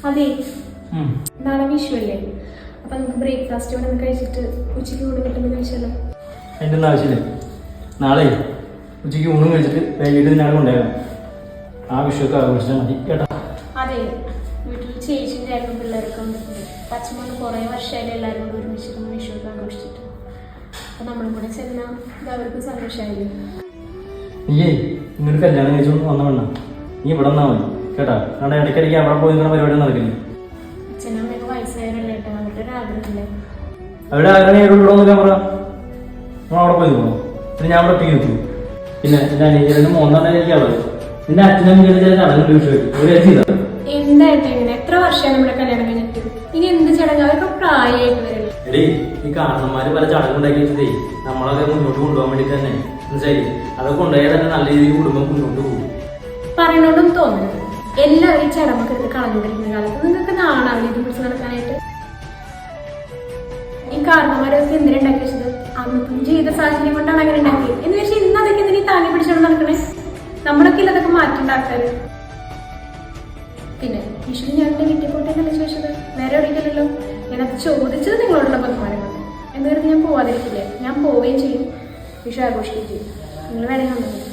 അതെ, നാളെ വിഷു അല്ലേ? അപ്പൊ നമുക്ക് ബ്രേക്ക്ഫാസ്റ്റ് ഇവിടെ നിന്ന് കഴിച്ചിട്ട് ഉച്ചയ്ക്ക് ഊണ് കിട്ടുമ്പോൾ കഴിച്ചാലോ? എൻ്റെ ഒന്നും ആവശ്യമില്ല. നാളെ ഉച്ചയ്ക്ക് ഊണും കഴിച്ചിട്ട് വൈകിട്ട് ഞാൻ കൊണ്ടുപോകാം. ആ വിഷുവൊക്കെ ആഘോഷിച്ചാൽ മതി കേട്ടോ. അതെ, വീട്ടിൽ ചേച്ചിയും ചേട്ടനും പിള്ളേരൊക്കെ വന്നിട്ടുണ്ട്. പച്ചമൊന്ന് കുറേ വർഷമായാലും എല്ലാവരും കൂടി ഒരുമിച്ചിരുന്ന് വിഷുവൊക്കെ ആഘോഷിച്ചിട്ട്. അപ്പൊ നമ്മളും കൂടെ ചെന്നാൽ ഇത് അവർക്ക് സന്തോഷമായില്ലേ? നീയേ ഇങ്ങനൊരു കല്യാണം കഴിച്ചു വന്ന വേണ്ട, നീ ഇവിടെ വന്നാൽ മതി കേട്ടാ. കാരണം ഇടയ്ക്കിടയ്ക്ക് അവിടെ പോയി നിൽക്കുന്ന പരിപാടി നടക്കില്ല. അച്ഛനും അമ്മയൊക്കെ വയസ്സായവരല്ലേ കേട്ടോ, അവരുടെ ഒരു ആഗ്രഹമില്ലേ? അവരുടെ ആഗ്രഹം ഇവിടെ നോക്കാൻ പറ. നമ്മൾ അവിടെ പോയി നിൽക്കണം. പിന്നെ ഞാൻ അവിടെ ഒറ്റയ്ക്ക് നിൽക്കും. പിന്നെ എൻ്റെ അനിയൻ്റെ മോന്നാണ് എനിക്കുള്ളത്. നിന്റെ അച്ഛനും ചില ചടങ്ങുണ്ട് വിഷു ഒരു ചെയ്താൽ എന്തായിട്ട് ഇങ്ങനെ എത്ര വർഷമാണ് നമ്മുടെ കല്യാണം കഴിഞ്ഞിട്ട്? ഇനി എന്ത് ചടങ്ങ്? അവർക്ക് പ്രായമായിട്ട് വരില്ല. എടീ, ഈ കാരണന്മാര് പല ചടങ്ങുണ്ടാക്കി വെച്ചതേ നമ്മളൊക്കെ മുന്നോട്ട് കൊണ്ടുപോകാൻ വേണ്ടി തന്നെ. മനസ്സിലായി? അതൊക്കെ കൊണ്ടുപോയാൽ തന്നെ നല്ല രീതിയിൽ കുടുംബം മുന്നോട്ട് പോകും. പറയണോണ്ടും തോന്നരുത്. എല്ലാവരും ഈ ചടങ്ങൊക്കെ എടുത്ത് കളഞ്ഞുകൊണ്ടിരിക്കുന്ന കാലത്ത് നിങ്ങൾക്ക് നാണാവില്ല ഇത് പിടിച്ച് നടക്കാനായിട്ട്. ഈ കാരണന്മാരൊക്കെ എന്തിനുണ്ടാക്കി വെച്ചത്? അന്നത്തെ ജീവിത സാഹചര്യം കൊണ്ടാണ് അങ്ങനെ ഉണ്ടാക്കിയത്. എന്ന് വെച്ചാൽ ഇന്ന് അതൊക്കെ എന്തിനീ താങ്ങി പിടിച്ചോണ്ട് നടക്കണേ? നമ്മളൊക്കെ ഇല്ലതൊക്കെ മാറ്റിണ്ടാക്കാറ്. പിന്നെ വിഷുവിന് ഞാൻ എൻ്റെ വീട്ടിൽ പോയിട്ടല്ലേ ചോദിച്ചത്, വേറെ എവിടെയില്ലല്ലോ. ഞാനത് ചോദിച്ചത് നിങ്ങളോടുള്ള ബഹുമാനമാണ്. എന്ന് കരുതി ഞാൻ പോവാതിരിക്കില്ലേ? ഞാൻ പോവുകയും ചെയ്യും, വിഷു ആഘോഷിക്കുകയും ചെയ്യും. നിങ്ങൾ വേണമെങ്കിൽ വന്നത്